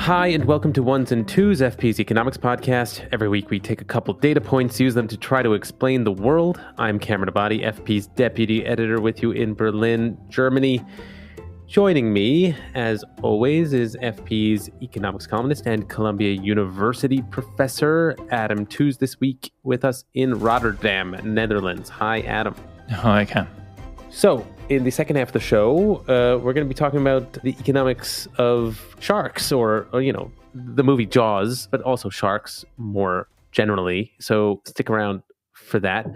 Hi, and welcome to Ones and Tooze, FP's economics podcast. Every week we take a couple data points, use them to try to explain the world. I'm Cameron Abadi, FP's deputy editor with you in Berlin, Germany. Joining me, as always, is FP's economics columnist and Columbia University professor, Adam Tooze, this week with us in Rotterdam, Netherlands. Hi, Adam. Hi, Cam. So, in the second half of the show, we're going to be talking about the economics of sharks, or the movie Jaws, but also sharks more generally. So stick around for that.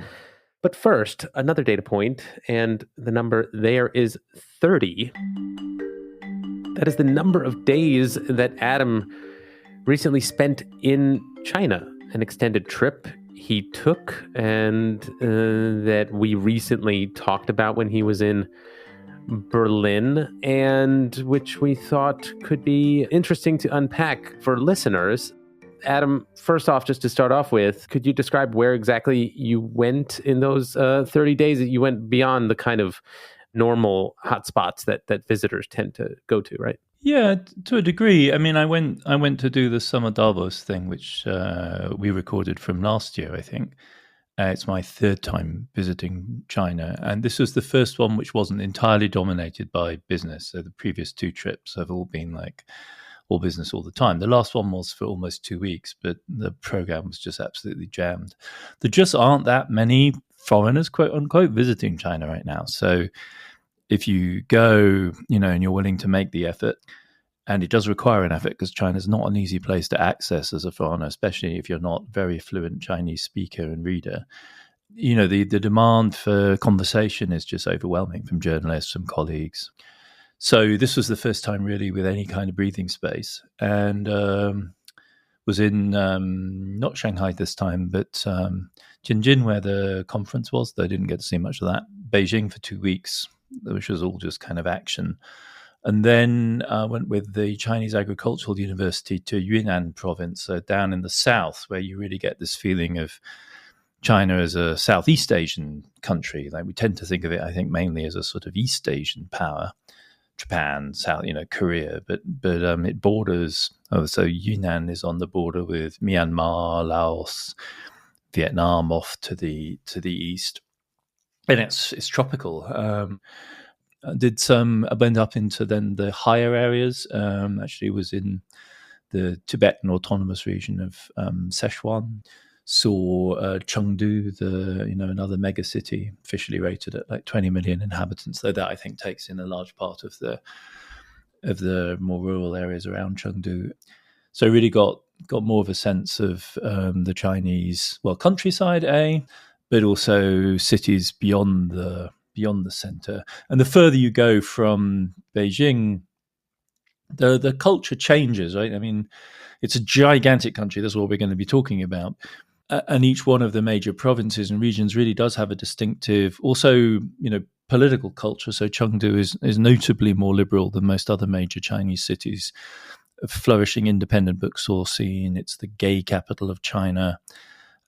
But first, another data point, and the number there is 30. That is the number of days that Adam recently spent in China, an extended trip he took, and that we recently talked about when he was in Berlin, and which we thought could be interesting to unpack for listeners. Adam, first off, just to start off with, could you describe where exactly you went in those 30 days? That you went beyond the kind of normal hotspots that visitors tend to go to, right? Yeah, to a degree. I mean, I went to do the Summer Davos thing, which we recorded from last year, I think. It's my third time visiting China, and this was the first one which wasn't entirely dominated by business. So the previous two trips have all been like all business all the time. The last one was for almost 2 weeks, but the program was just absolutely jammed. There just aren't that many foreigners, quote unquote, visiting China right now. So if you go, and you're willing to make the effort, and it does require an effort because China's not an easy place to access as a foreigner, especially if you're not very fluent Chinese speaker and reader. The demand for conversation is just overwhelming from journalists, from colleagues. So this was the first time really with any kind of breathing space, and was in not Shanghai this time, but Tianjin, where the conference was. Though I didn't get to see much of that. Beijing for 2 weeks, which was all just kind of action. And then I went with the Chinese Agricultural University to Yunnan province, so down in the south, where you really get this feeling of China as a Southeast Asian country. Like we tend to think of it, I think, mainly as a sort of East Asian power, Japan, South, Korea, but it borders. So Yunnan is on the border with Myanmar, Laos, Vietnam off to the east, and it's tropical. I went up into then the higher areas. Actually, was in the Tibetan Autonomous Region of Sichuan. Saw Chengdu, another mega city, officially rated at like 20 million inhabitants. Though that I think takes in a large part of the more rural areas around Chengdu. So really got more of a sense of the Chinese countryside, but also cities beyond the center. And the further you go from Beijing, the culture changes, right? I mean, it's a gigantic country. That's what we're going to be talking about. And each one of the major provinces and regions really does have a distinctive, also, political culture. So Chengdu is notably more liberal than most other major Chinese cities. A flourishing independent bookstore scene. It's the gay capital of China.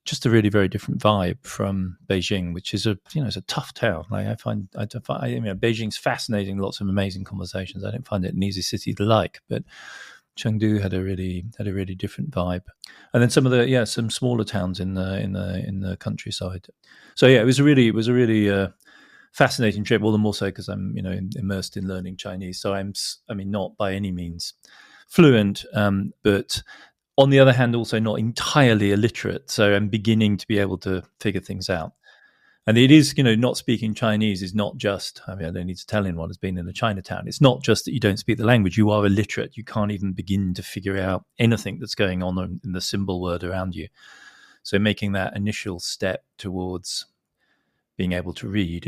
Just a really very different vibe from Beijing, which is it's a tough town. Like I find Beijing's fascinating, lots of amazing conversations. I don't find it an easy city to like, but Chengdu had a really different vibe. And then some smaller towns in the countryside. So yeah, it was a really fascinating trip. All the more so because I'm immersed in learning Chinese. So I'm not by any means fluent, but on the other hand, also not entirely illiterate. So I'm beginning to be able to figure things out. And it is, not speaking Chinese is not just, I don't need to tell anyone who's been in a Chinatown. It's not just that you don't speak the language. You are illiterate. You can't even begin to figure out anything that's going on in the symbol world around you. So making that initial step towards being able to read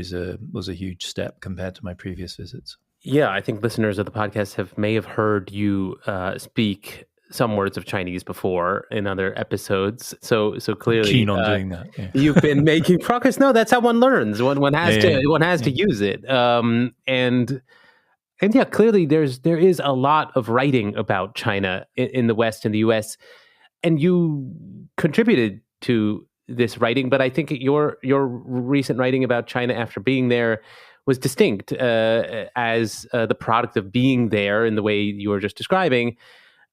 was a huge step compared to my previous visits. Yeah, I think listeners of the podcast may have heard you speak some words of Chinese before in other episodes. So clearly, keen on doing that. Yeah. You've been making progress. No, that's how one learns. One has to use it. And yeah, clearly there is a lot of writing about China in the West and the US, and you contributed to this writing. But I think your recent writing about China after being there was distinct as the product of being there in the way you were just describing.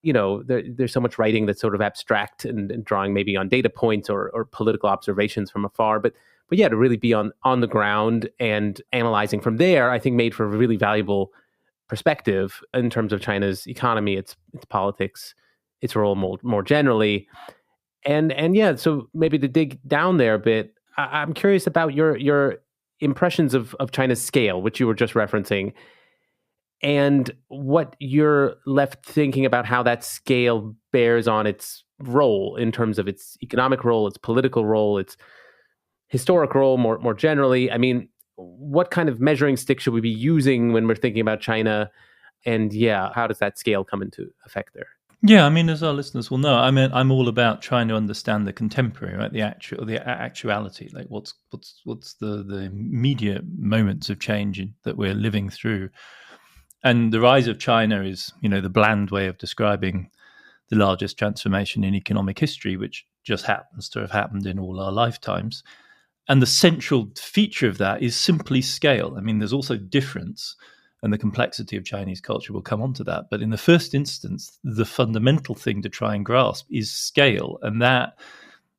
there's so much writing that's sort of abstract and drawing maybe on data points or political observations from afar. But yeah, to really be on the ground and analyzing from there, I think made for a really valuable perspective in terms of China's economy, its politics, its role more generally. And yeah, so maybe to dig down there a bit, I'm curious about your impressions of China's scale, which you were just referencing, and what you're left thinking about how that scale bears on its role in terms of its economic role, its political role, its historic role more generally. I mean, what kind of measuring stick should we be using when we're thinking about China? And yeah, how does that scale come into effect there? Yeah, I mean, as our listeners will know, I'm all about trying to understand the contemporary, right? The actuality, like what's the immediate moments of change that we're living through. And the rise of China is, the bland way of describing the largest transformation in economic history, which just happens to have happened in all our lifetimes. And the central feature of that is simply scale. I mean, there's also difference, and the complexity of Chinese culture will come onto that. But in the first instance, the fundamental thing to try and grasp is scale, and that,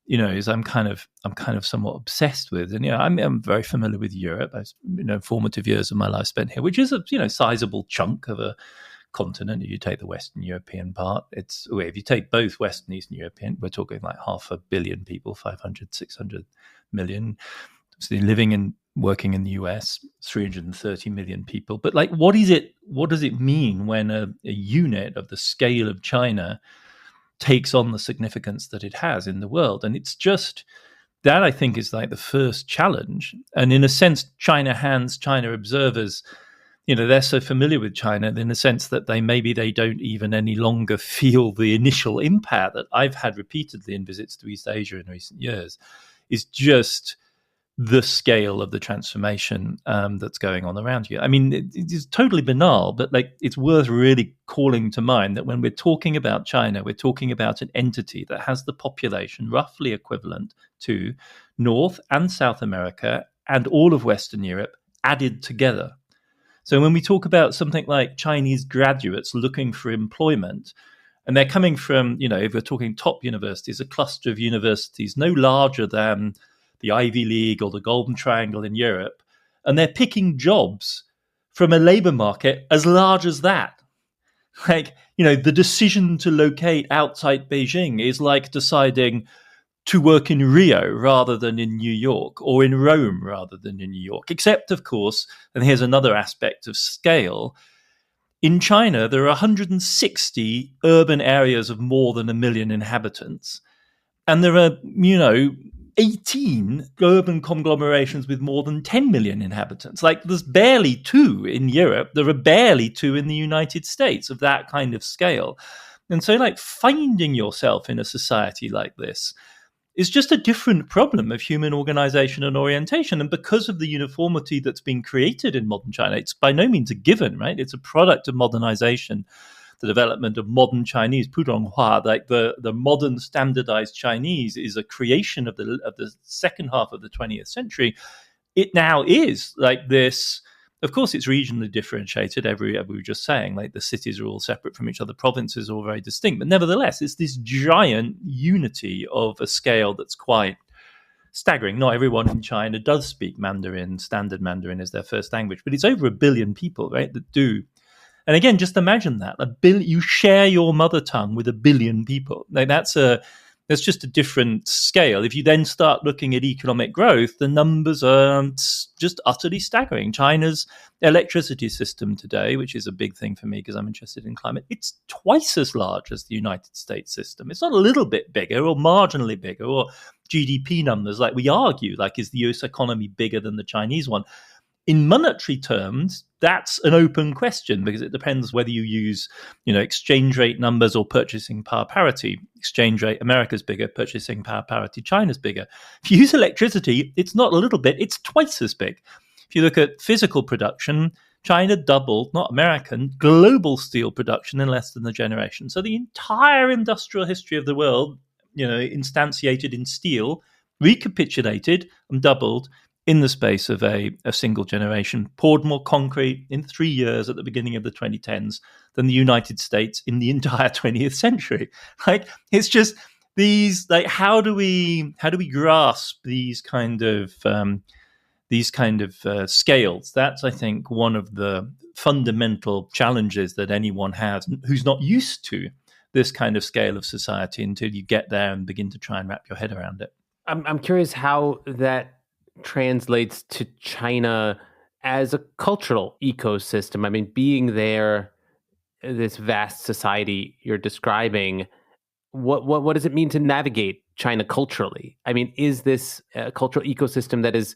is I'm kind of somewhat obsessed with. And I'm very familiar with Europe. I formative years of my life spent here, which is a sizable chunk of a continent. If you take the Western European part, if you take both Western and Eastern European, we're talking like 500 million people, 500, 600 million. So living and working in the US, 330 million people. But like, what does it mean when a unit of the scale of China takes on the significance that it has in the world? And it's just that, I think, is like the first challenge. And in a sense, China observers, they're so familiar with China in the sense that they don't even any longer feel the initial impact that I've had repeatedly in visits to East Asia in recent years, is just the scale of the transformation that's going on around you. I mean, it's totally banal, but like it's worth really calling to mind that when we're talking about China, we're talking about an entity that has the population roughly equivalent to North and South America and all of Western Europe added together. So when we talk about something like Chinese graduates looking for employment, and they're coming from, if we're talking top universities, a cluster of universities no larger than the Ivy League or the Golden Triangle in Europe, and they're picking jobs from a labor market as large as that. Like, the decision to locate outside Beijing is like deciding to work in Rio rather than in New York, or in Rome rather than in New York. Except, of course, and here's another aspect of scale, in China, there are 160 urban areas of more than 1 million inhabitants. And there are, 18 urban conglomerations with more than 10 million inhabitants. Like, there's barely 2 in Europe. There are barely 2 in the United States of that kind of scale. And so, like, finding yourself in a society like this is just a different problem of human organization and orientation. And because of the uniformity that's been created in modern China, it's by no means a given, right? It's a product of modernization, the development of modern Chinese, Pudonghua, like the modern standardized Chinese is a creation of the second half of the 20th century. It now is like this. Of course, it's regionally differentiated. We were just saying, like the cities are all separate from each other, provinces are all very distinct. But nevertheless, it's this giant unity of a scale that's quite staggering. Not everyone in China does speak Mandarin. Standard Mandarin is their first language, but it's over 1 billion people, right, that do. And again, just imagine that you share your mother tongue with 1 billion people. Like that's just a different scale. If you then start looking at economic growth, the numbers are just utterly staggering. China's electricity system today, which is a big thing for me because I'm interested in climate, it's twice as large as the United States system. It's not a little bit bigger or marginally bigger, or GDP numbers, like we argue, like is the US economy bigger than the Chinese one? In monetary terms, that's an open question because it depends whether you use, exchange rate numbers or purchasing power parity. Exchange rate, America's bigger. Purchasing power parity, China's bigger. If you use electricity, it's not a little bit, it's twice as big. If you look at physical production, China doubled, not American, global steel production in less than a generation. So the entire industrial history of the world, instantiated in steel, recapitulated and doubled in the space of a single generation, poured more concrete in 3 years at the beginning of the 2010s than the United States in the entire 20th century. Like, it's just these, like, how do we grasp these kind of scales? That's, I think, one of the fundamental challenges that anyone has who's not used to this kind of scale of society until you get there and begin to try and wrap your head around it. I'm curious how that translates to China as a cultural ecosystem. I mean, being there, this vast society you're describing, what does it mean to navigate China culturally? I mean, is this a cultural ecosystem that is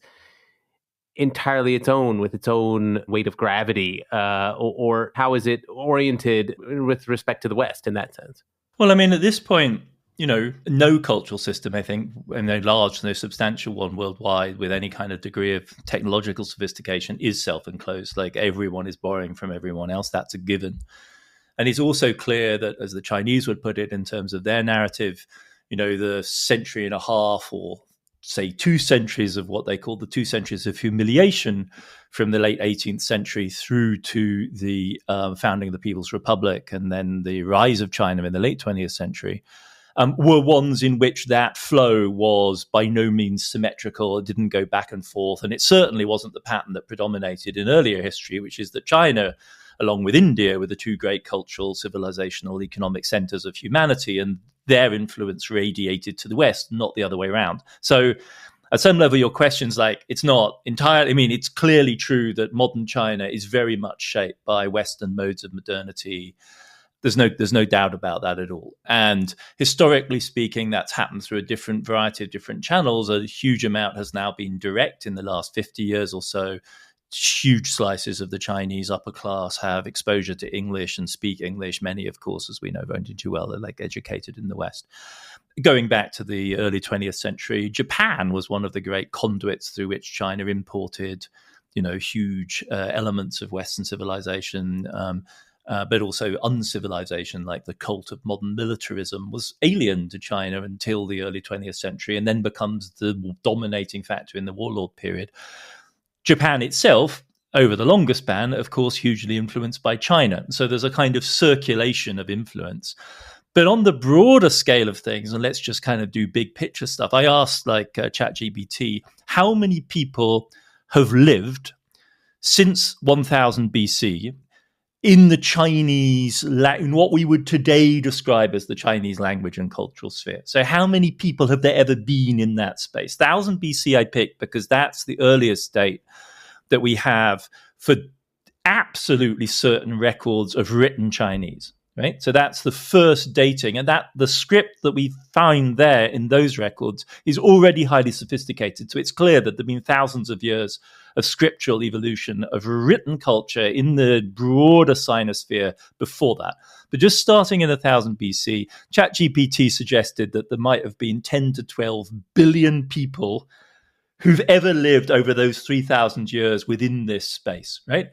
entirely its own with its own weight of gravity, or how is it oriented with respect to the West in that sense? Well, I mean, at this point, no cultural system, I think, and no large, no substantial one worldwide with any kind of degree of technological sophistication is self-enclosed. Like, everyone is borrowing from everyone else. That's a given. And it's also clear that, as the Chinese would put it in terms of their narrative, the century and a half, or say 2 centuries of what they call the 2 centuries of humiliation from the late 18th century through to the founding of the People's Republic and then the rise of China in the late 20th century, were ones in which that flow was by no means symmetrical. It didn't go back and forth. And it certainly wasn't the pattern that predominated in earlier history, which is that China, along with India, were the 2 great cultural, civilizational, economic centers of humanity, and their influence radiated to the West, not the other way around. So at some level, your question's like, it's not entirely, I mean, it's clearly true that modern China is very much shaped by Western modes of modernity. There's no doubt about that at all. And historically speaking, that's happened through a variety of different channels. A huge amount has now been direct in the last 50 years or so. Huge slices of the Chinese upper class have exposure to English and speak English. Many, of course, as we know only too well, are like educated in the West. Going back to the early 20th century, Japan was one of the great conduits through which China imported, huge elements of Western civilization, but also uncivilization, like the cult of modern militarism, was alien to China until the early 20th century, and then becomes the dominating factor in the warlord period. Japan itself, over the longer span, of course, hugely influenced by China. So there's a kind of circulation of influence. But on the broader scale of things, and let's just kind of do big picture stuff, I asked ChatGPT, how many people have lived since 1000 BC in the Chinese, in what we would today describe as the Chinese language and cultural sphere. So how many people have there ever been in that space? 1000 BC I picked because that's the earliest date that we have for absolutely certain records of written Chinese, right? So that's the first dating, and that the script that we find there in those records is already highly sophisticated. So it's clear that there have been thousands of years of scriptural evolution of written culture in the broader sinosphere before that. But just starting in 1000 BC, ChatGPT suggested that there might have been 10 to 12 billion people who've ever lived over those 3,000 years within this space, right?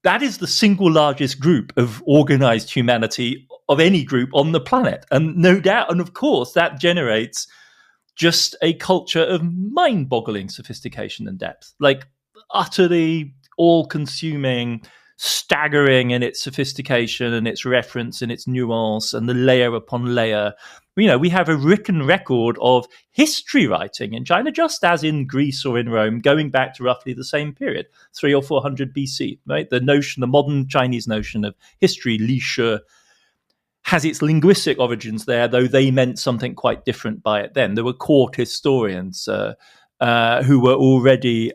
That is the single largest group of organized humanity of any group on the planet. And no doubt, and of course, that generates just a culture of mind-boggling sophistication and depth, like utterly all-consuming, staggering in its sophistication and its reference and its nuance and the layer upon layer. We have a written record of history writing in China, just as in Greece or in Rome, going back to roughly the same period, 300 or 400 BC, right? The modern Chinese notion of history, li shi, has its linguistic origins there, though they meant something quite different by it then. There were court historians who were already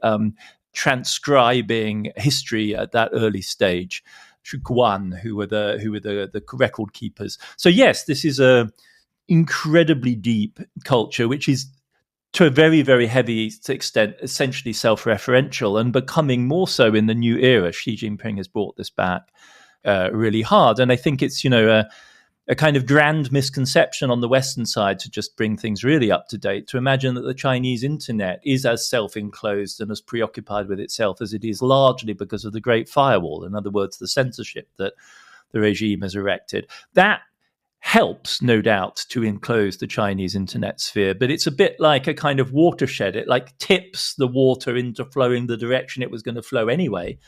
transcribing history at that early stage, Guan, who were the record keepers. So yes, this is a incredibly deep culture, which is to a very, very heavy extent essentially self-referential, and becoming more so in the new era. Xi Jinping has brought this back really hard, and I think it's a kind of grand misconception on the Western side, to just bring things really up to date, to imagine that the Chinese internet is as self-enclosed and as preoccupied with itself as it is, largely because of the Great Firewall. In other words, the censorship that the regime has erected. That helps, no doubt, to enclose the Chinese internet sphere, but it's a bit like a kind of watershed. It like tips the water into flowing the direction it was going to flow anyway,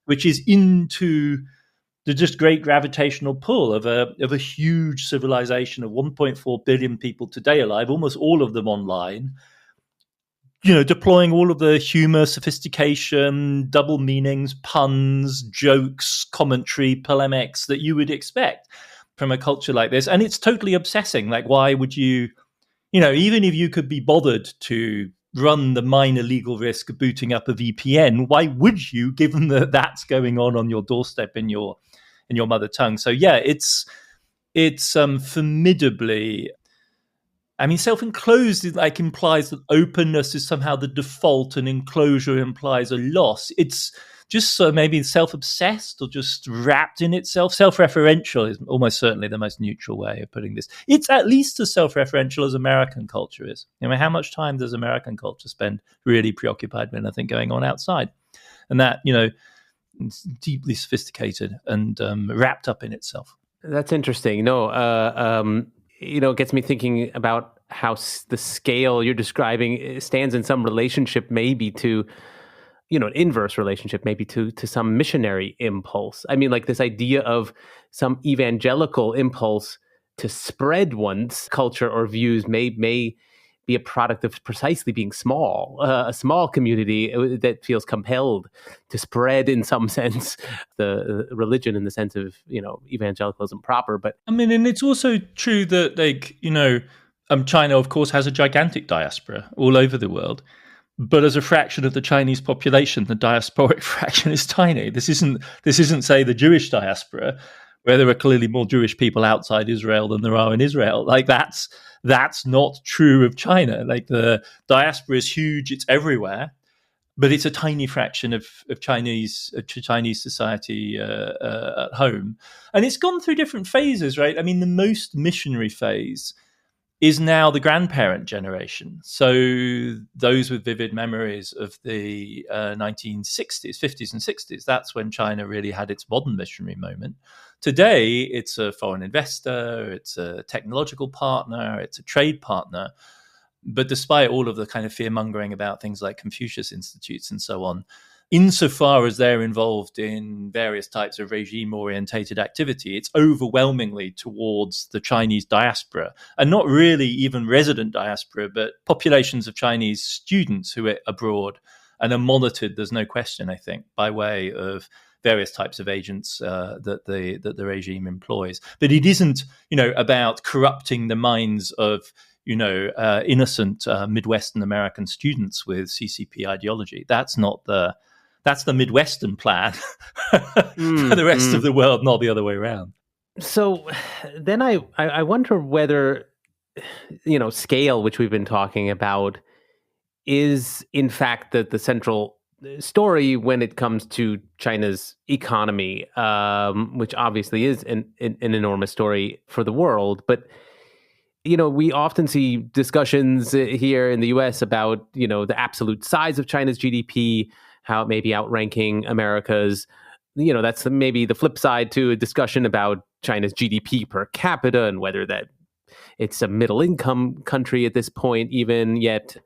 which is into the just great gravitational pull of a huge civilization of 1.4 billion people today alive, almost all of them online, deploying all of the humor, sophistication, double meanings, puns, jokes, commentary, polemics that you would expect from a culture like this. And it's totally obsessing. Like, why would you, even if you could be bothered to run the minor legal risk of booting up a VPN, why would you, given that that's going on your doorstep in your mother tongue? So yeah, it's formidably, self-enclosed implies that openness is somehow the default and enclosure implies a loss. It's just maybe self-obsessed or just wrapped in itself. Self-referential is almost certainly the most neutral way of putting this. It's at least as self-referential as American culture is. How much time does American culture spend really preoccupied with anything going on outside? And that, it's deeply sophisticated and wrapped up in itself. That's interesting. It gets me thinking about how the scale you're describing stands in some relationship maybe to, an inverse relationship maybe to some missionary impulse. Like this idea of some evangelical impulse to spread one's culture or views may be a product of precisely being small, a small community that feels compelled to spread, in some sense, the religion in the sense of, evangelicalism proper. But and it's also true that, China, of course, has a gigantic diaspora all over the world. But as a fraction of the Chinese population, the diasporic fraction is tiny. This isn't, say, the Jewish diaspora, where there are clearly more Jewish people outside Israel than there are in Israel. That's not true of China. The diaspora is huge; it's everywhere, but it's a tiny fraction of Chinese society at home, and it's gone through different phases, right? The most missionary phase is now the grandparent generation. So those with vivid memories of the 1960s, 50s and 60s, that's when China really had its modern missionary moment. Today, it's a foreign investor, it's a technological partner, it's a trade partner. But despite all of the kind of fear-mongering about things like Confucius Institutes and so on, insofar as they're involved in various types of regime-orientated activity, it's overwhelmingly towards the Chinese diaspora, and not really even resident diaspora, but populations of Chinese students who are abroad and are monitored, there's no question, I think, by way of various types of agents that the regime employs. But it isn't, about corrupting the minds of innocent Midwestern American students with CCP ideology. That's the Midwestern plan for the rest of the world, not the other way around. So then I wonder whether, scale, which we've been talking about, is in fact the central story when it comes to China's economy, which obviously is an enormous story for the world. But we often see discussions here in the US about, the absolute size of China's GDP, how it may be outranking America's. That's maybe the flip side to a discussion about China's GDP per capita and whether that it's a middle income country at this point even yet.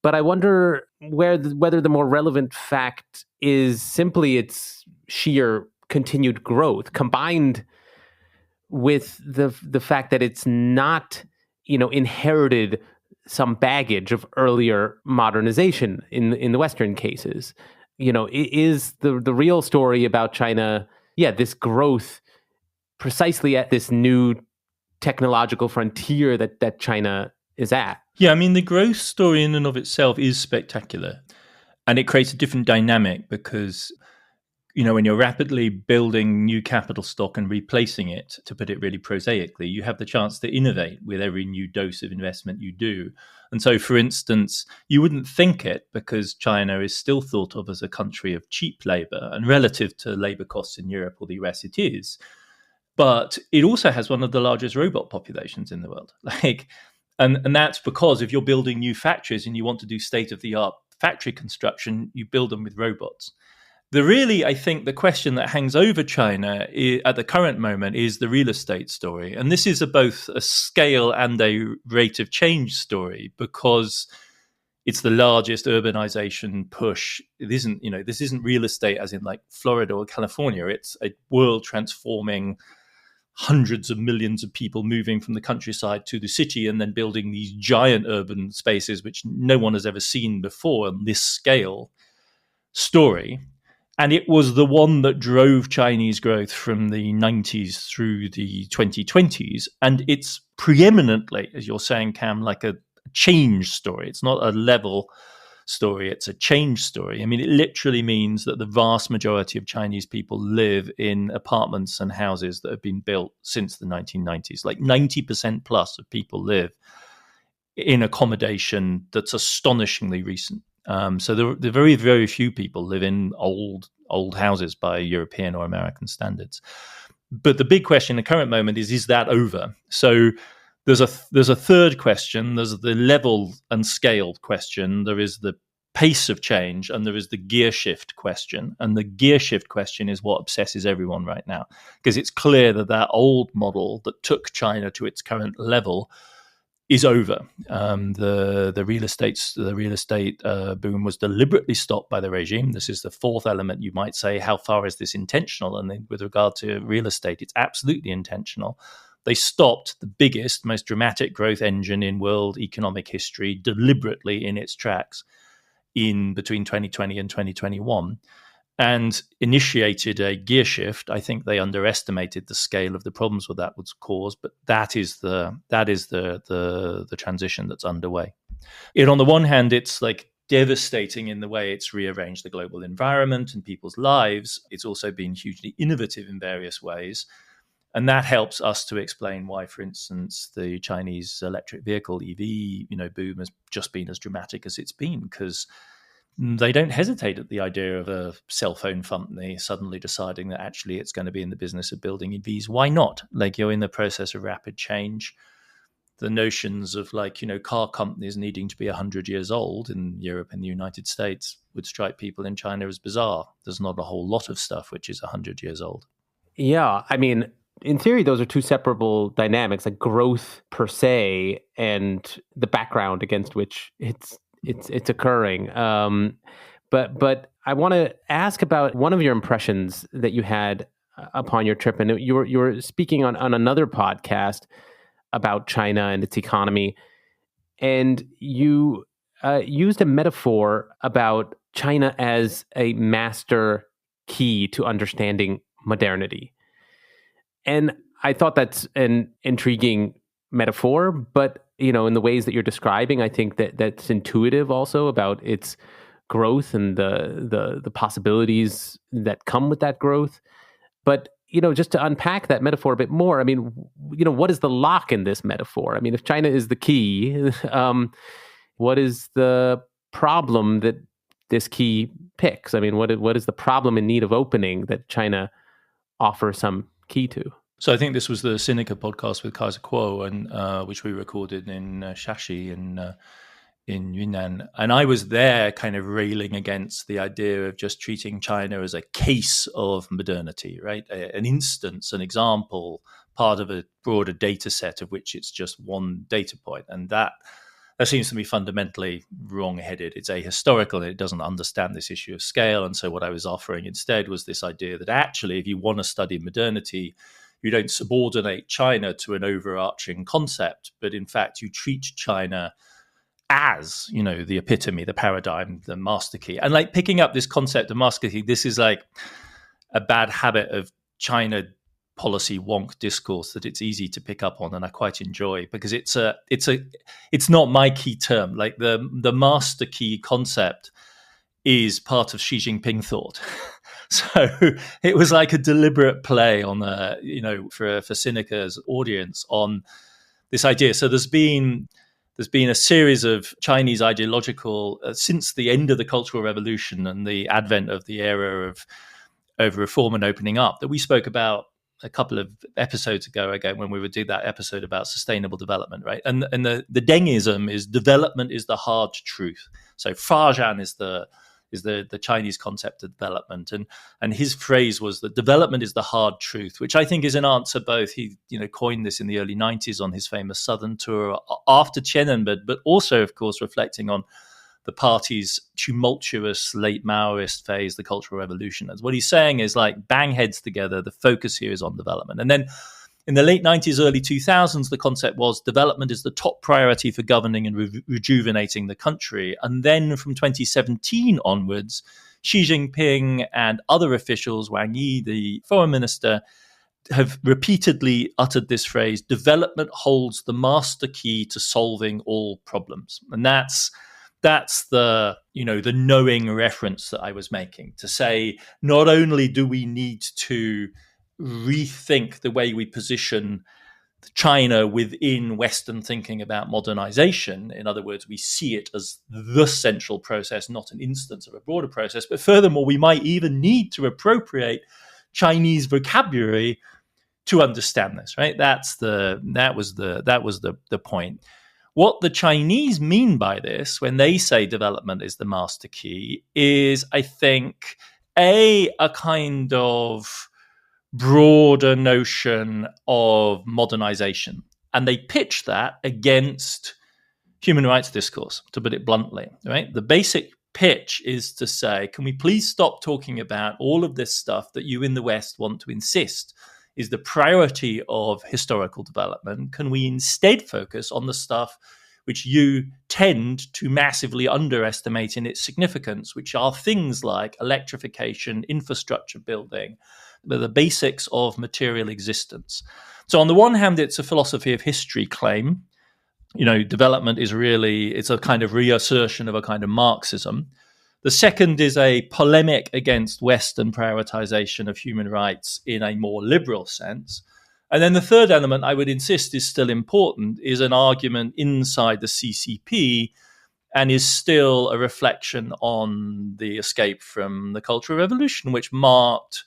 But I wonder whether the more relevant fact is simply its sheer continued growth combined with the fact that it's not, inherited some baggage of earlier modernization in the Western cases. Is the real story about China, this growth precisely at this new technological frontier that China is at? Yeah, the growth story in and of itself is spectacular. And it creates a different dynamic because, when you're rapidly building new capital stock and replacing it, to put it really prosaically, you have the chance to innovate with every new dose of investment you do. And so, for instance, you wouldn't think it because China is still thought of as a country of cheap labor, and relative to labor costs in Europe or the US, it is. But it also has one of the largest robot populations in the world. And that's because if you're building new factories and you want to do state-of-the-art factory construction, you build them with robots. I think the question that hangs over China at the current moment is the real estate story. And this is both a scale and a rate of change story, because it's the largest urbanization push. This isn't real estate as in like Florida or California. It's a world transforming, hundreds of millions of people moving from the countryside to the city and then building these giant urban spaces, which no one has ever seen before on this scale story. And it was the one that drove Chinese growth from the 90s through the 2020s. And it's preeminently, as you're saying, Cam, like a change story. It's not a level story, it's a change story. I mean, it literally means that the vast majority of Chinese people live in apartments and houses that have been built since the 1990s. Like 90% plus of people live in accommodation that's astonishingly recent. So the very, very few people live in old houses by European or American standards. But the big question in the current moment is that over? So there's a third question. There's the level and scale question. There is the pace of change, and there is the gear shift question. And the gear shift question is what obsesses everyone right now, because it's clear that old model that took China to its current level is over. The real estate boom was deliberately stopped by the regime. This is the fourth element. You might say, how far is this intentional? And with regard to real estate, it's absolutely intentional. They stopped the biggest, most dramatic growth engine in world economic history deliberately in its tracks in between 2020 and 2021. And initiated a gear shift. I think they underestimated the scale of the problems that would cause, but that is the transition that's underway. On the one hand, it's like devastating in the way it's rearranged the global environment and people's lives. It's also been hugely innovative in various ways. And that helps us to explain why, for instance, the Chinese electric vehicle EV, boom has just been as dramatic as it's been, because they don't hesitate at the idea of a cell phone company suddenly deciding that actually it's going to be in the business of building EVs. Why not? Like, you're in the process of rapid change. The notions of car companies needing to be 100 years old in Europe and the United States would strike people in China as bizarre. There's not a whole lot of stuff which is 100 years old. Yeah, I mean, in theory, those are two separable dynamics, like growth per se and the background against which it's occurring. But I want to ask about one of your impressions that you had upon your trip, and you were speaking on another podcast about China and its economy, and you used a metaphor about China as a master key to understanding modernity. And I thought that's an intriguing metaphor, but in the ways that you're describing, I think that's intuitive also about its growth and the possibilities that come with that growth. But just to unpack that metaphor a bit more, I mean, what is the lock in this metaphor? I mean, if China is the key, what is the problem that this key picks? I mean, what is the problem in need of opening that China offers some key to? So I think this was the Sinica podcast with Kaiser Kuo, and which we recorded in Shashi in Yunnan. And I was there kind of railing against the idea of just treating China as a case of modernity, right? An instance, an example, part of a broader data set of which it's just one data point. And that seems to me fundamentally wrong-headed. It's ahistorical, and it doesn't understand this issue of scale. And so what I was offering instead was this idea that actually, if you want to study modernity, you don't subordinate China to an overarching concept, but in fact, you treat China as, the epitome, the paradigm, the master key. And like picking up this concept of master key, this is like a bad habit of China policy wonk discourse that it's easy to pick up on, and I quite enjoy, because it's not my key term. Like the master key concept is part of Xi Jinping thought. So it was like a deliberate play on for Sinica's audience on this idea. So there's been a series of Chinese ideological since the end of the Cultural Revolution and the advent of the era of reform and opening up that we spoke about a couple of episodes ago when we would do that episode about sustainable development, right? And the Dengism is development is the hard truth. So Fajan is the is the Chinese concept of development. And his phrase was that development is the hard truth, which I think is an answer both. He coined this in the early 90s on his famous Southern tour after Tiananmen, but also, of course, reflecting on the party's tumultuous late Maoist phase, the Cultural Revolution. As what he's saying is like, bang heads together, the focus here is on development. And then in the late 90s, early 2000s, the concept was development is the top priority for governing and rejuvenating the country. And then from 2017 onwards, Xi Jinping and other officials, Wang Yi, the foreign minister, have repeatedly uttered this phrase: development holds the master key to solving all problems. And that's the the knowing reference that I was making, to say not only do we need to rethink the way we position China within Western thinking about modernization. In other words, we see it as the central process, not an instance of a broader process. But furthermore, we might even need to appropriate Chinese vocabulary to understand this. Right? That was the point. What the Chinese mean by this, when they say development is the master key, is, I think, a kind of broader notion of modernization. And they pitch that against human rights discourse, to put it bluntly, right? The basic pitch is to say, can we please stop talking about all of this stuff that you in the West want to insist is the priority of historical development? Can we instead focus on the stuff which you tend to massively underestimate in its significance, which are things like electrification, infrastructure building, the basics of material existence. So on the one hand, it's a philosophy of history claim. Development is really, it's a kind of reassertion of a kind of Marxism. The second is a polemic against Western prioritization of human rights in a more liberal sense. And then the third element, I would insist, is still important, is an argument inside the CCP, and is still a reflection on the escape from the Cultural Revolution, which marked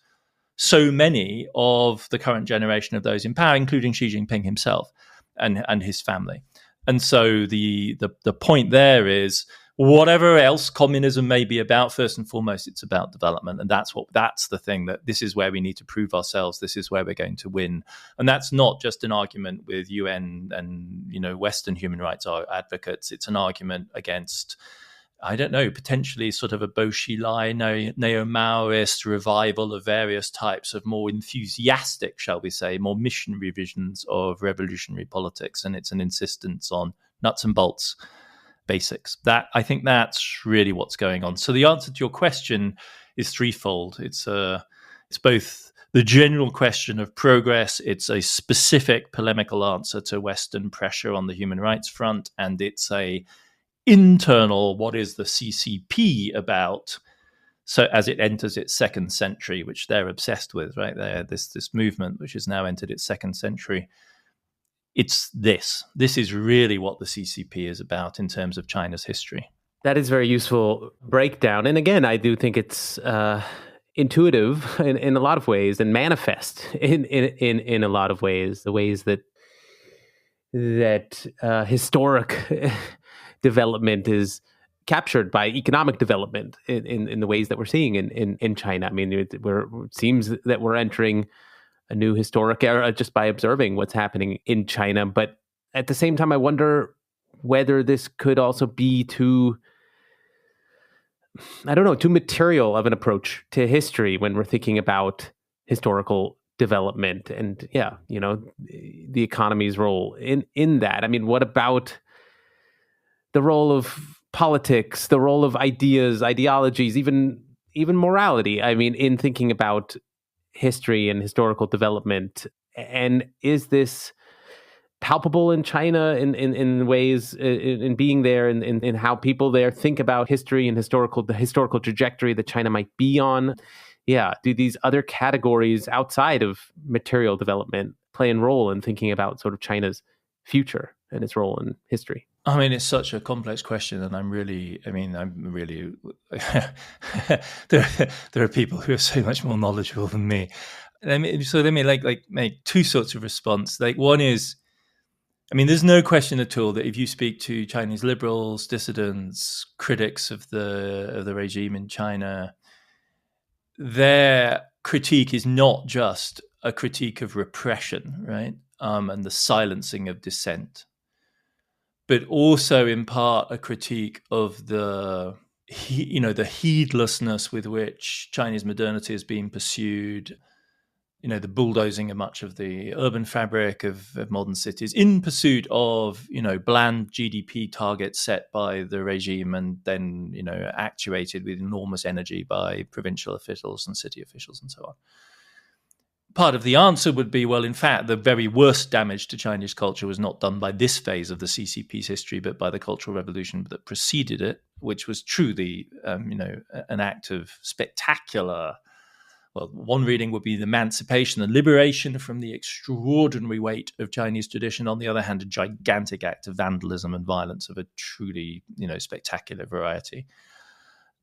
so many of the current generation of those in power, including Xi Jinping himself and his family. And so the point there is, whatever else communism may be about, first and foremost, it's about development. And that's the thing, that this is where we need to prove ourselves. This is where we're going to win. And that's not just an argument with UN and Western human rights advocates. It's an argument against, I don't know, potentially sort of a Bo Xilai neo-Maoist revival of various types of more enthusiastic, shall we say, more missionary visions of revolutionary politics. And it's an insistence on nuts and bolts basics. I think that's really what's going on. So the answer to your question is threefold. It's both the general question of progress, it's a specific polemical answer to Western pressure on the human rights front, and it's a internal, what is the CCP about, so as it enters its second century, which they're obsessed with, right? This movement which has now entered its second century. It's this is really what the CCP is about in terms of China's history. That is very useful breakdown. And again, I do think it's intuitive in a lot of ways, and manifest in a lot of ways, the ways that historic development is captured by economic development in the ways that we're seeing in China. I mean, it seems that we're entering a new historic era just by observing what's happening in China. But at the same time, I wonder whether this could also be too material of an approach to history when we're thinking about historical development and, the economy's role in that. I mean, what about the role of politics, the role of ideas, ideologies, even morality? I mean, in thinking about history and historical development. And is this palpable in China in ways, in being there, in how people there think about history and the historical trajectory that China might be on? Yeah. Do these other categories outside of material development play a role in thinking about sort of China's future and its role in history? I mean, it's such a complex question, and I'm really there are people who are so much more knowledgeable than me. Let me make two sorts of response. Like, one is, I mean, there's no question at all that if you speak to Chinese liberals, dissidents, critics of the regime in China, their critique is not just a critique of repression, right, and the silencing of dissent, but also in part a critique of the heedlessness with which Chinese modernity is being pursued, the bulldozing of much of the urban fabric of modern cities in pursuit of, bland GDP targets set by the regime and then, actuated with enormous energy by provincial officials and city officials and so on. Part of the answer would be, well, in fact, the very worst damage to Chinese culture was not done by this phase of the CCP's history, but by the Cultural Revolution that preceded it, which was truly, an act of spectacular. Well, one reading would be the emancipation and liberation from the extraordinary weight of Chinese tradition. On the other hand, a gigantic act of vandalism and violence of a truly, spectacular variety.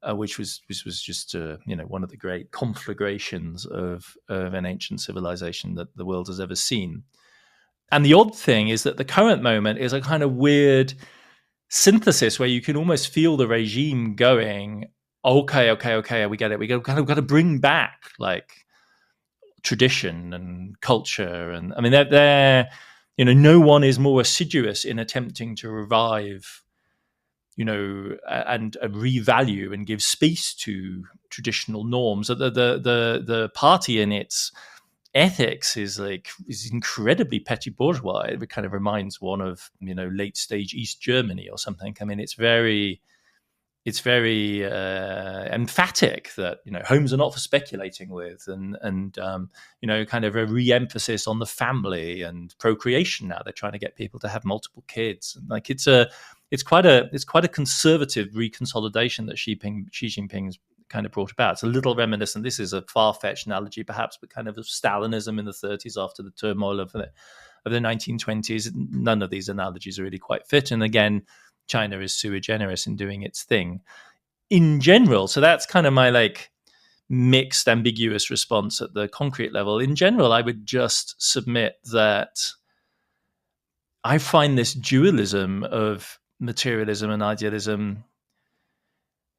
Which was just one of the great conflagrations of an ancient civilization that the world has ever seen. And the odd thing is that the current moment is a kind of weird synthesis where you can almost feel the regime going, okay, we get it. We got to bring back like tradition and culture, and I mean, they're no one is more assiduous in attempting to revive, and revalue and give space to traditional norms. The party in its ethics is incredibly petty bourgeois. It kind of reminds one of late stage East Germany or something. I mean, it's very emphatic that homes are not for speculating with, and kind of a re-emphasis on the family and procreation. Now they're trying to get people to have multiple kids. Like it's quite a conservative reconsolidation that Xi Jinping's kind of brought about. It's a little reminiscent. This is a far-fetched analogy, perhaps, but kind of Stalinism in the 30s after the turmoil of the 1920s. None of these analogies are really quite fit. And again, China is sui generis in doing its thing in general. So that's kind of my mixed, ambiguous response at the concrete level. In general, I would just submit that I find this dualism of materialism and idealism,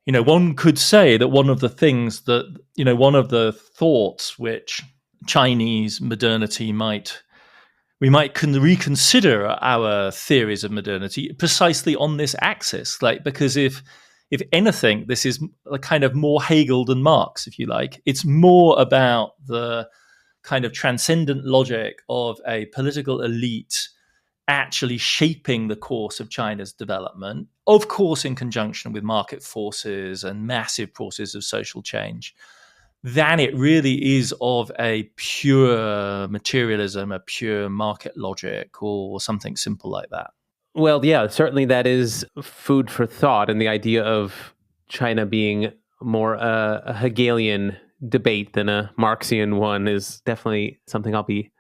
one could say that one of the things that, one of the thoughts which Chinese modernity we might reconsider our theories of modernity precisely on this axis, because if anything, this is a kind of more Hegel than Marx, if you like. It's more about the kind of transcendent logic of a political elite actually shaping the course of China's development, of course, in conjunction with market forces and massive forces of social change, than it really is of a pure materialism, a pure market logic, or something simple like that. Well, yeah, certainly that is food for thought. And the idea of China being more a Hegelian debate than a Marxian one is definitely something I'll be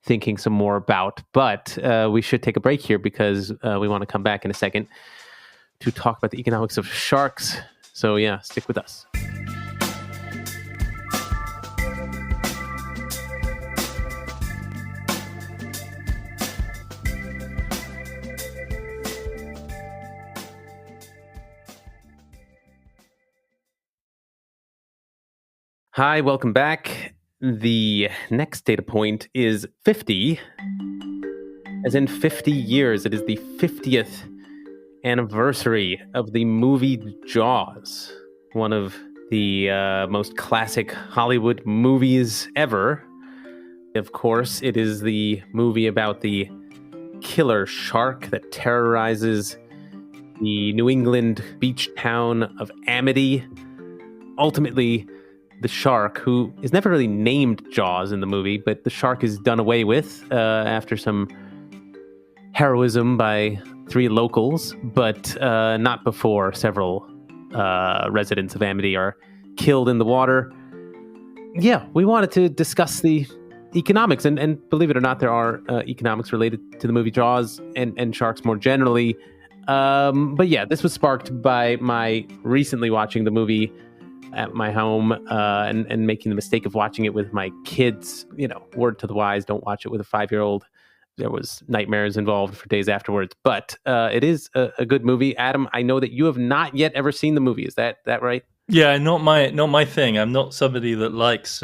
thinking some more about. But we should take a break here because we want to come back in a second to talk about the economics of sharks. So yeah, stick with us. Hi, welcome back. The next data point is 50, as in 50 years. It is the 50th anniversary of the movie Jaws, one of the most classic Hollywood movies ever. Of course, it is the movie about the killer shark that terrorizes the New England beach town of Amity. Ultimately, the shark, who is never really named Jaws in the movie, but the shark is done away with after some heroism by 3 locals, but not before several residents of Amity are killed in the water. Yeah, we wanted to discuss the economics, and believe it or not, there are economics related to the movie Jaws and sharks more generally. But yeah, this was sparked by my recently watching the movie at my home and making the mistake of watching it with my kids. Word to the wise, don't watch it with a 5-year-old. there was nightmares involved for days afterwards. But it is a good movie. Adam, I know that you have not yet ever seen the movie. Is that right? Yeah, not my thing. I'm not somebody that likes.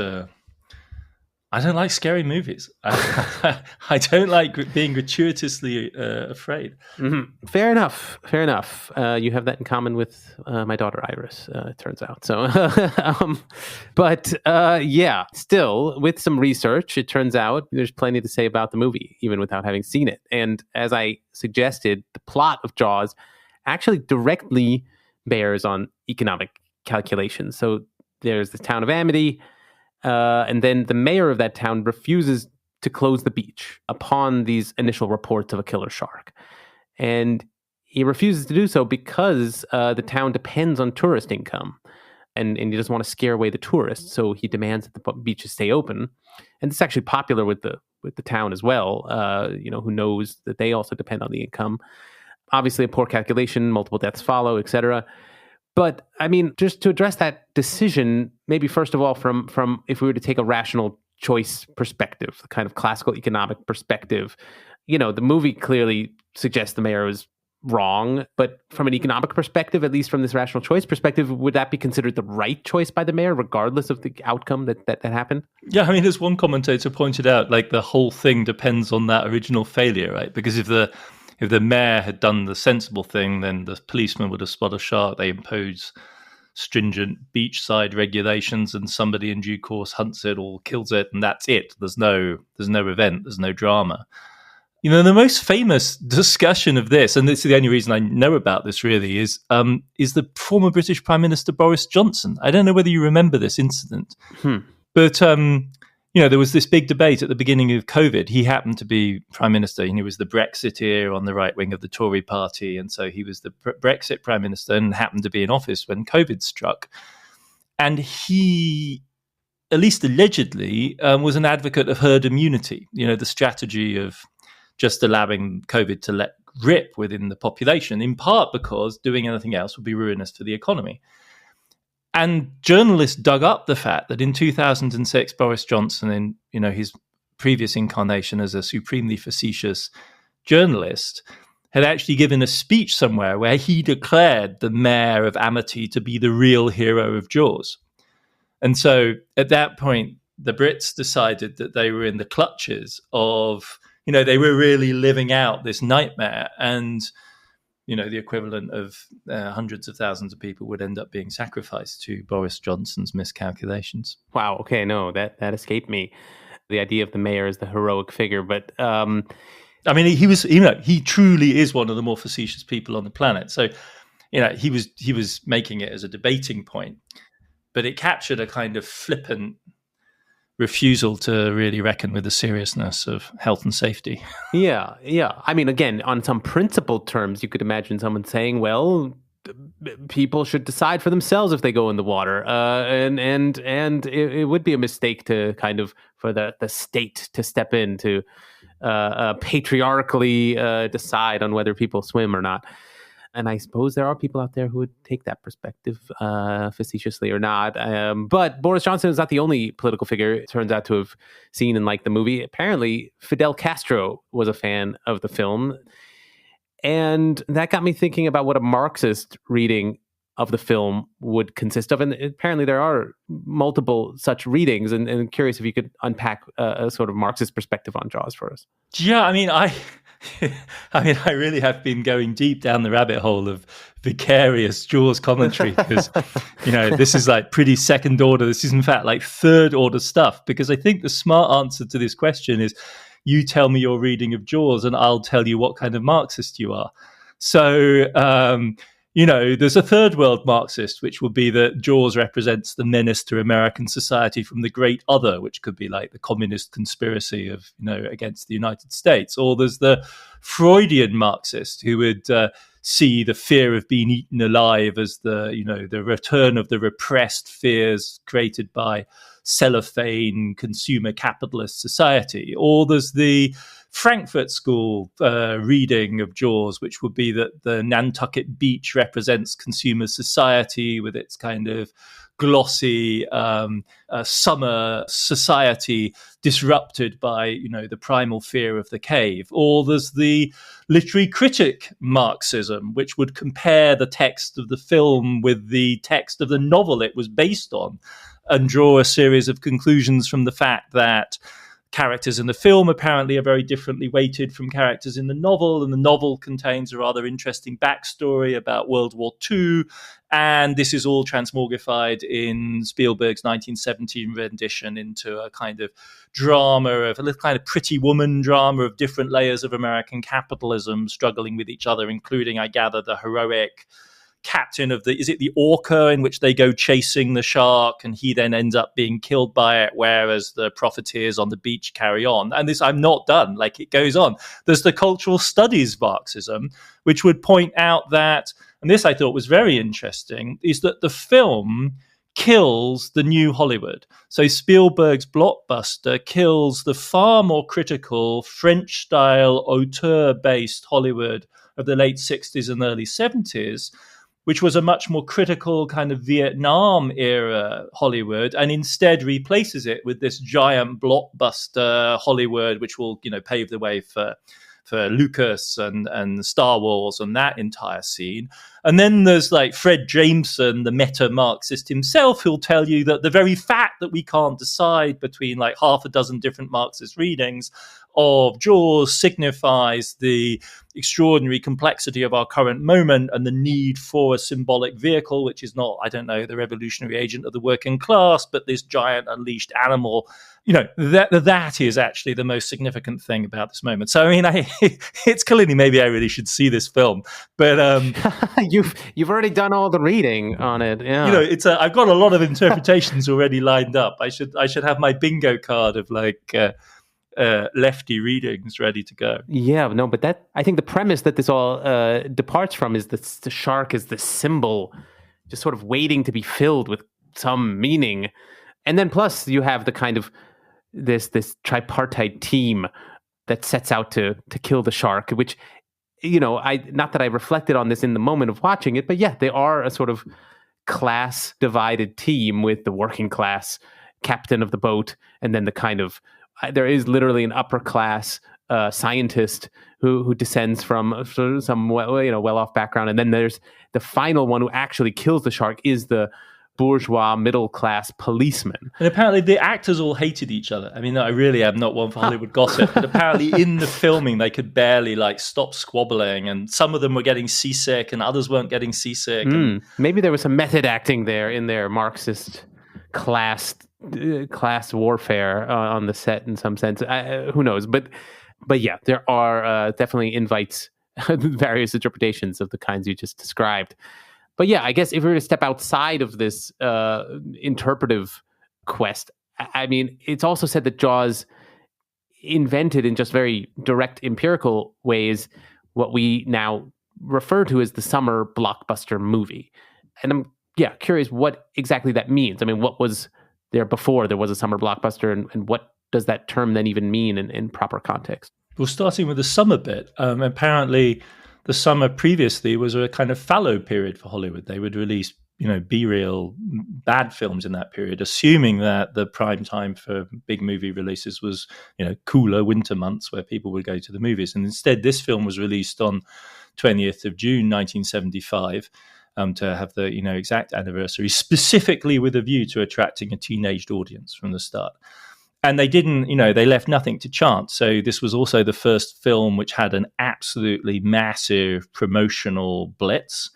I don't like scary movies. I don't like being gratuitously afraid. Mm-hmm. Fair enough. Fair enough. You have that in common with my daughter Iris. It turns out. So, but yeah, still with some research, it turns out there's plenty to say about the movie, even without having seen it. And as I suggested, the plot of Jaws actually directly bears on economic calculations. So there's the town of Amity. And then the mayor of that town refuses to close the beach upon these initial reports of a killer shark. And he refuses to do so because the town depends on tourist income. And he doesn't want to scare away the tourists. So he demands that the beaches stay open. And it's actually popular with the town as well, who knows that they also depend on the income. Obviously, a poor calculation, multiple deaths follow, etc. But I mean, just to address that decision, maybe first of all, from if we were to take a rational choice perspective, the kind of classical economic perspective, the movie clearly suggests the mayor was wrong. But from an economic perspective, at least from this rational choice perspective, would that be considered the right choice by the mayor, regardless of the outcome that happened? Yeah, I mean, as one commentator pointed out, like the whole thing depends on that original failure, right? Because if the mayor had done the sensible thing, then the policeman would have spotted a shark. They impose stringent beachside regulations, and somebody in due course hunts it or kills it, and that's it. There's no event. There's no drama. The most famous discussion of this, and this is the only reason I know about this really, is the former British Prime Minister Boris Johnson. I don't know whether you remember this incident, but there was this big debate at the beginning of COVID. He happened to be Prime Minister, and he was the Brexiteer on the right wing of the Tory party. And so he was the Brexit Prime Minister and happened to be in office when COVID struck. And he, at least allegedly, was an advocate of herd immunity, the strategy of just allowing COVID to let rip within the population, in part because doing anything else would be ruinous for the economy. And journalists dug up the fact that in 2006, Boris Johnson, in his previous incarnation as a supremely facetious journalist, had actually given a speech somewhere where he declared the mayor of Amity to be the real hero of Jaws. And so at that point, the Brits decided that they were in the clutches of, they were really living out this nightmare. And the equivalent of hundreds of thousands of people would end up being sacrificed to Boris Johnson's miscalculations. Wow. Okay. No, that escaped me. The idea of the mayor as the heroic figure, but I mean, he truly is one of the more facetious people on the planet. So, he was making it as a debating point, but it captured a kind of flippant refusal to really reckon with the seriousness of health and safety. Yeah. I mean, again, on some principled terms, you could imagine someone saying, well, people should decide for themselves if they go in the water. And it would be a mistake to kind of, for the state to step in to patriarchally decide on whether people swim or not. And I suppose there are people out there who would take that perspective, facetiously or not. But Boris Johnson is not the only political figure it turns out to have seen and liked the movie. Apparently, Fidel Castro was a fan of the film. And that got me thinking about what a Marxist reading of the film would consist of. And apparently there are multiple such readings. And I'm curious if you could unpack a sort of Marxist perspective on Jaws for us. Yeah, I mean, I really have been going deep down the rabbit hole of vicarious Jaws commentary because, this is like pretty second order. This is in fact like third order stuff, because I think the smart answer to this question is you tell me your reading of Jaws and I'll tell you what kind of Marxist you are. So, there's a third world Marxist, which will be that Jaws represents the menace to American society from the great other, which could be like the communist conspiracy of, against the United States. Or there's the Freudian Marxist who would see the fear of being eaten alive as the return of the repressed fears created by cellophane consumer capitalist society. Or there's the Frankfurt School reading of Jaws, which would be that the Nantucket beach represents consumer society with its kind of glossy summer society disrupted by, the primal fear of the cave. Or there's the literary critic Marxism, which would compare the text of the film with the text of the novel it was based on and draw a series of conclusions from the fact that characters in the film apparently are very differently weighted from characters in the novel, and the novel contains a rather interesting backstory about World War II, and this is all transmogrified in Spielberg's 1917 rendition into a kind of drama, of a little kind of Pretty Woman drama of different layers of American capitalism struggling with each other, including, I gather, the heroic captain of is it the Orca, in which they go chasing the shark and he then ends up being killed by it, whereas the profiteers on the beach carry on. And this, I'm not done, like it goes on. There's the cultural studies Marxism, which would point out that, and this I thought was very interesting, is that the film kills the new Hollywood. So Spielberg's blockbuster kills the far more critical French-style auteur-based Hollywood of the late 60s and early 70s, which was a much more critical kind of Vietnam era Hollywood, and instead replaces it with this giant blockbuster Hollywood, which will, pave the way for Lucas and Star Wars and that entire scene. And then there's like Fred Jameson, the meta-Marxist himself, who'll tell you that the very fact that we can't decide between like half a dozen different Marxist readings of Jaws signifies the extraordinary complexity of our current moment and the need for a symbolic vehicle, which is not, I don't know, the revolutionary agent of the working class, but this giant unleashed animal. That is actually the most significant thing about this moment. So, I mean, it's clearly maybe I really should see this film, but you've already done all the reading on it. Yeah, I've got a lot of interpretations already lined up. I should have my bingo card of like lefty readings ready to go. Yeah, no, but I think the premise that this all departs from is that the shark is the symbol, just sort of waiting to be filled with some meaning, and then plus you have the kind of this tripartite team that sets out to kill the shark, which, not that I reflected on this in the moment of watching it, but yeah, they are a sort of class divided team with the working class captain of the boat, and then the kind of, there is literally an upper class scientist who descends from some well-off background, and then there's the final one who actually kills the shark is the bourgeois middle-class policeman. And apparently the actors all hated each other. I mean, I really am not one for Hollywood gossip, but apparently in the filming they could barely stop squabbling, and some of them were getting seasick and others weren't getting seasick. Maybe there was some method acting there in their Marxist class warfare on the set in some sense. Who knows? But yeah, there are definitely invites, various interpretations of the kinds you just described. But yeah, I guess if we were to step outside of this interpretive quest, I mean, it's also said that Jaws invented in just very direct empirical ways what we now refer to as the summer blockbuster movie. And I'm curious what exactly that means. I mean, what was there before there was a summer blockbuster, and what does that term then even mean in proper context? Well, starting with the summer bit, apparently the summer previously was a kind of fallow period for Hollywood. They would release, B-reel bad films in that period, assuming that the prime time for big movie releases was, cooler winter months where people would go to the movies. And instead, this film was released on 20th of June, 1975, to have the, exact anniversary, specifically with a view to attracting a teenaged audience from the start. And they didn't, they left nothing to chance. So this was also the first film which had an absolutely massive promotional blitz.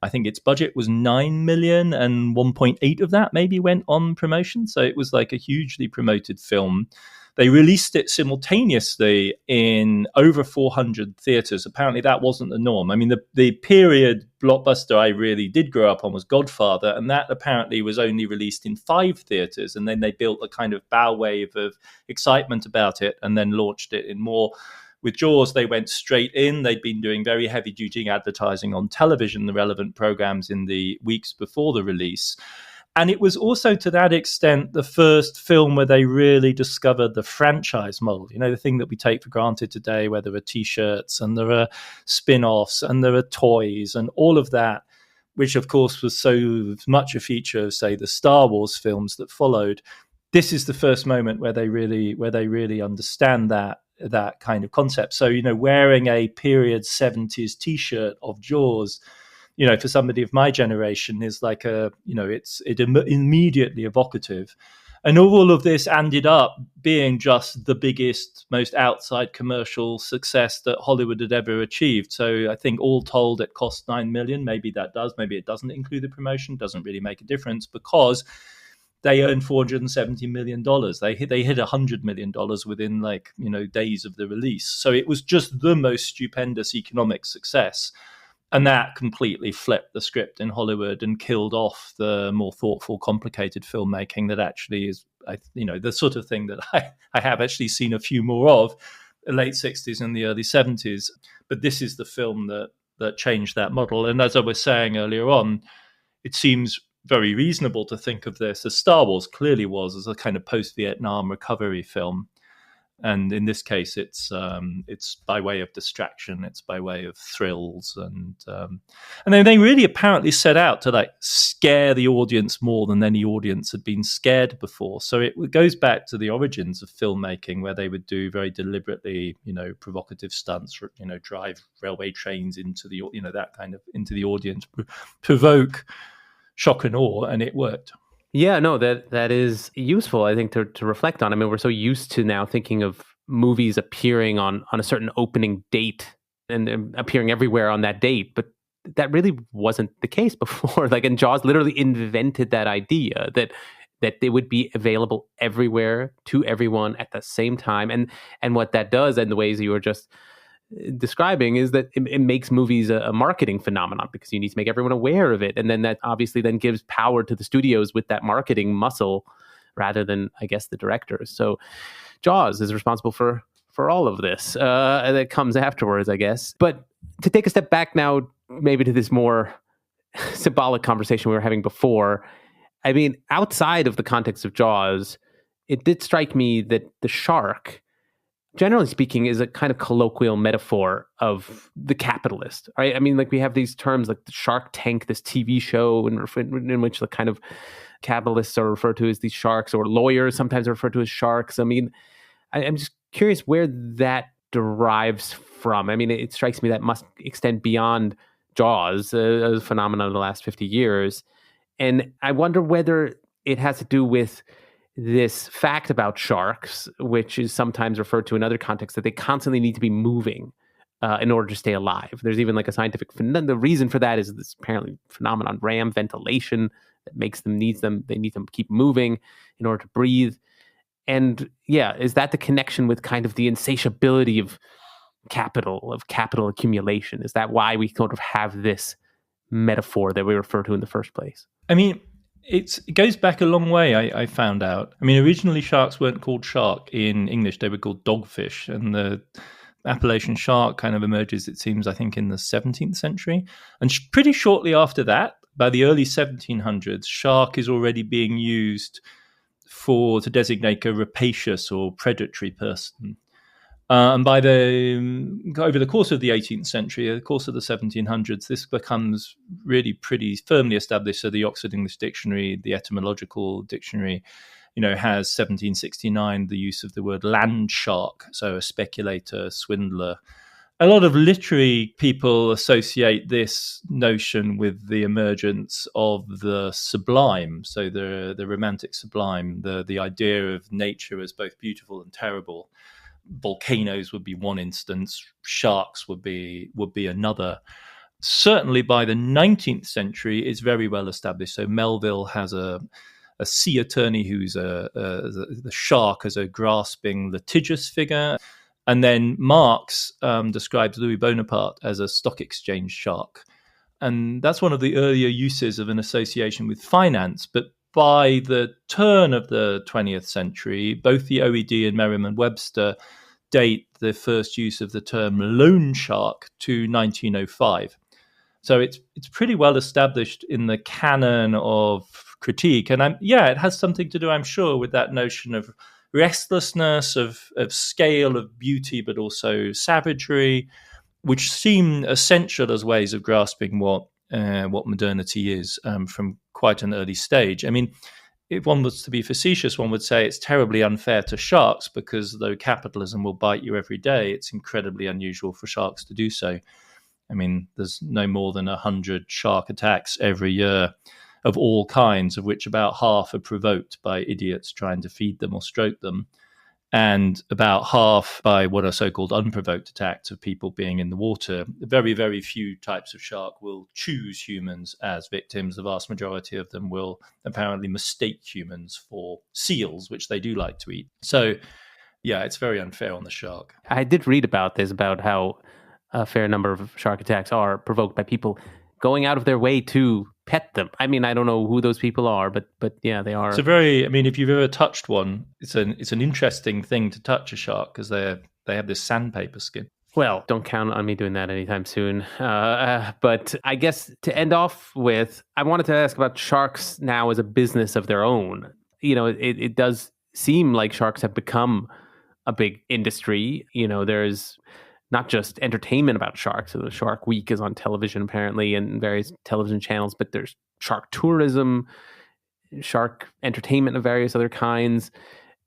I think its budget was 9 million and 1.8 of that maybe went on promotion. So it was like a hugely promoted film. They released it simultaneously in over 400 theaters. Apparently that wasn't the norm. I mean, the period blockbuster I really did grow up on was Godfather, and that apparently was only released in 5 theaters. And then they built a kind of bow wave of excitement about it and then launched it in more. With Jaws, they went straight in. They'd been doing very heavy-duty advertising on television, the relevant programs in the weeks before the release. And it was also, to that extent, the first film where they really discovered the franchise model, the thing that we take for granted today, where there are T-shirts and there are spin-offs and there are toys and all of that which of course was so much a feature of, say, the Star Wars films that followed. This is the first moment where they really understand that kind of concept. So, wearing a period 70s T-shirt of Jaws, for somebody of my generation is like it's immediately evocative. And all of this ended up being just the biggest, most outside commercial success that Hollywood had ever achieved. So I think all told, it cost $9 million. Maybe that does, maybe it doesn't include the promotion. Doesn't really make a difference because they earned $470 million. They hit $100 million within days of the release. So it was just the most stupendous economic success. And that completely flipped the script in Hollywood and killed off the more thoughtful, complicated filmmaking that actually is, the sort of thing that I have actually seen a few more of the late 60s and the early 70s. But this is the film that changed that model. And as I was saying earlier on, it seems very reasonable to think of this, as Star Wars clearly was, as a kind of post-Vietnam recovery film. And in this case, it's by way of distraction, it's by way of thrills, and then they really apparently set out to scare the audience more than any audience had been scared before. So it goes back to the origins of filmmaking, where they would do very deliberately, provocative stunts, drive railway trains into the that kind of into the audience, provoke shock and awe, and it worked. Yeah, no, that is useful, I think, to reflect on. I mean, we're so used to now thinking of movies appearing on a certain opening date and appearing everywhere on that date, but that really wasn't the case before. And Jaws literally invented that idea that they would be available everywhere to everyone at the same time. And what that does, and the ways you were just describing, is that it makes movies a marketing phenomenon, because you need to make everyone aware of it, and then that obviously then gives power to the studios with that marketing muscle rather than, I guess, the directors. So Jaws is responsible for all of this that comes afterwards, I guess. But to take a step back now, maybe to this more symbolic conversation we were having before, I mean, outside of the context of Jaws, it did strike me that the shark, generally speaking, is a kind of colloquial metaphor of the capitalist, right? I mean, we have these terms like the Shark Tank, this TV show in which the kind of capitalists are referred to as these sharks, or lawyers sometimes are referred to as sharks. I mean, I'm just curious where that derives from. I mean, it strikes me that must extend beyond Jaws, a phenomenon of the last 50 years. And I wonder whether it has to do with this fact about sharks, which is sometimes referred to in other contexts, that they constantly need to be moving in order to stay alive. There's even a scientific, the reason for that is this apparently phenomenon, ram ventilation, that makes them, they need them to keep moving in order to breathe. And yeah, is that the connection with kind of the insatiability of capital accumulation? Is that why we sort of have this metaphor that we refer to in the first place? I mean, it goes back a long way, I found out. I mean, originally sharks weren't called shark in English. They were called dogfish. And the appellation shark kind of emerges, it seems, I think, in the 17th century. And pretty shortly after that, by the early 1700s, shark is already being used to designate a rapacious or predatory person. And over the course of the 18th century, the course of the 1700s, this becomes really pretty firmly established. So the Oxford English Dictionary, the Etymological Dictionary, has 1769 the use of the word land shark, so a speculator, swindler. A lot of literary people associate this notion with the emergence of the sublime, so the romantic sublime, the idea of nature as both beautiful and terrible. Volcanoes would be one instance, sharks would be another. Certainly by the 19th century, it's very well established. So Melville has a sea attorney who's the shark as a grasping, litigious figure. And then Marx describes Louis Bonaparte as a stock exchange shark. And that's one of the earlier uses of an association with finance. But by the turn of the 20th century, both the OED and Merriam-Webster date the first use of the term loan shark to 1905. So it's pretty well established in the canon of critique. And it has something to do, I'm sure, with that notion of restlessness, of scale, of beauty, but also savagery, which seem essential as ways of grasping what what modernity is from quite an early stage. I mean, if one was to be facetious, one would say it's terribly unfair to sharks because though capitalism will bite you every day, it's incredibly unusual for sharks to do so. I mean, there's no more than 100 shark attacks every year of all kinds, of which about half are provoked by idiots trying to feed them or stroke them, and about half by what are so-called unprovoked attacks of people being in the water. Very, very few types of shark will choose humans as victims. The vast majority of them will apparently mistake humans for seals, which they do like to eat. So, yeah, it's very unfair on the shark. I did read about this, about how a fair number of shark attacks are provoked by people going out of their way to pet them. I mean, I don't know who those people are, but yeah, they are. It's a very, I mean, if you've ever touched one, it's an interesting thing to touch a shark because they have this sandpaper skin. Well, don't count on me doing that anytime soon. But I guess to end off with, I wanted to ask about sharks now as a business of their own. You know, it does seem like sharks have become a big industry. You know, there's not just entertainment about sharks. So the Shark Week is on television, apparently, and various television channels, but there's shark tourism, shark entertainment of various other kinds.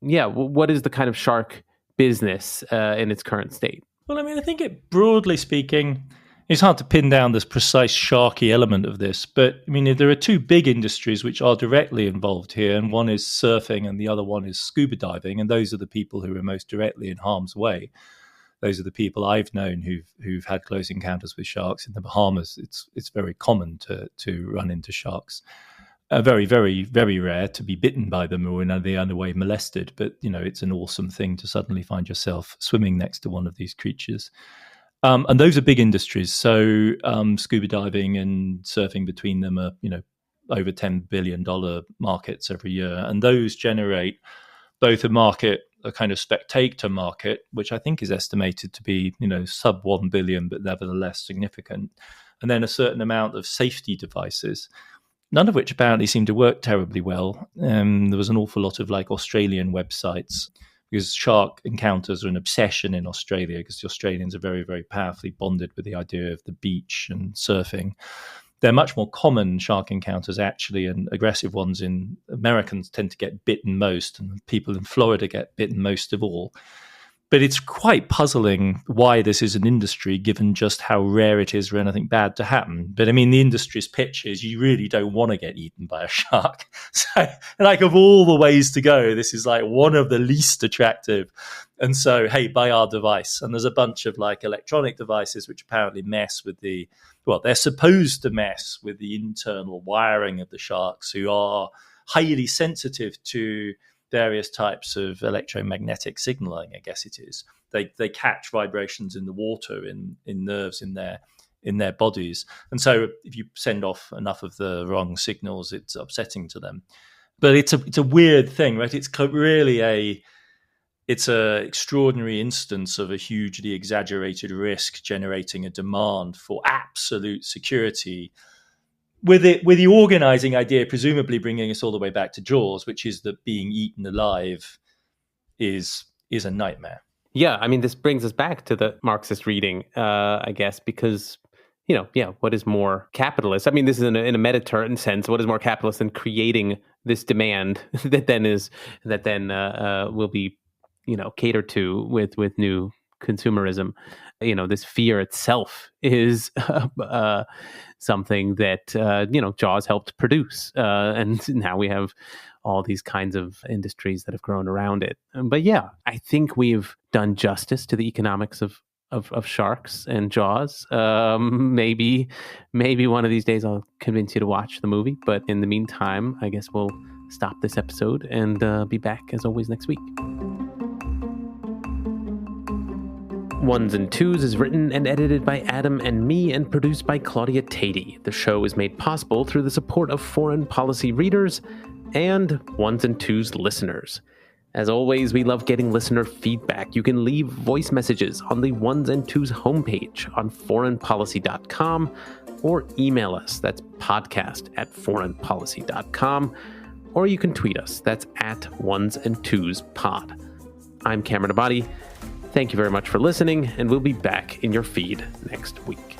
Yeah, what is the kind of shark business in its current state? Well, I mean, I think broadly speaking, it's hard to pin down this precise sharky element of this, but I mean, there are two big industries which are directly involved here, and one is surfing and the other one is scuba diving, and those are the people who are most directly in harm's way. Those are the people I've known who've had close encounters with sharks. In the Bahamas, it's very common to run into sharks. Very, very, very rare to be bitten by them or in any other way molested. But, you know, it's an awesome thing to suddenly find yourself swimming next to one of these creatures. And those are big industries. So scuba diving and surfing between them are, you know, over $10 billion markets every year. And those generate both a kind of spectator market, which I think is estimated to be, you know, sub 1 billion, but nevertheless significant. And then a certain amount of safety devices, none of which apparently seem to work terribly well. There was an awful lot of like Australian websites, because shark encounters are an obsession in Australia, because the Australians are very, very powerfully bonded with the idea of the beach and surfing. They're much more common shark encounters, actually, and aggressive ones in Americans tend to get bitten most, and people in Florida get bitten most of all. But it's quite puzzling why this is an industry, given just how rare it is for anything bad to happen. But I mean, the industry's pitch is you really don't want to get eaten by a shark. So, like, of all the ways to go, this is like one of the least attractive. And so, hey, buy our device. And there's a bunch of like electronic devices which apparently mess with they're supposed to mess with the internal wiring of the sharks, who are highly sensitive to various types of electromagnetic signaling, I guess it is. They catch vibrations in the water, in nerves in their bodies. And so if you send off enough of the wrong signals, it's upsetting to them. But it's a weird thing, right? It's really it's an extraordinary instance of a hugely exaggerated risk generating a demand for absolute security, with the organizing idea presumably bringing us all the way back to Jaws, which is that being eaten alive is a nightmare. Yeah, I mean, this brings us back to the Marxist reading, I guess, because, you know, yeah, what is more capitalist? I mean, this is in a meta sense. What is more capitalist than creating this demand that then will be, you know, catered to with new consumerism? You know, this fear itself is something that, you know, Jaws helped produce. And now we have all these kinds of industries that have grown around it. But yeah, I think we've done justice to the economics of sharks and Jaws. Maybe one of these days I'll convince you to watch the movie. But in the meantime, I guess we'll stop this episode and be back as always next week. Ones and Tooze is written and edited by Adam and me and produced by Claudia Tatey. The show is made possible through the support of Foreign Policy readers and Ones and Tooze listeners. As always, we love getting listener feedback. You can leave voice messages on the Ones and Tooze homepage on foreignpolicy.com or email us. That's podcast@foreignpolicy.com. Or you can tweet us. That's @onesandtwospod. I'm Cameron Abadi. Thank you very much for listening, and we'll be back in your feed next week.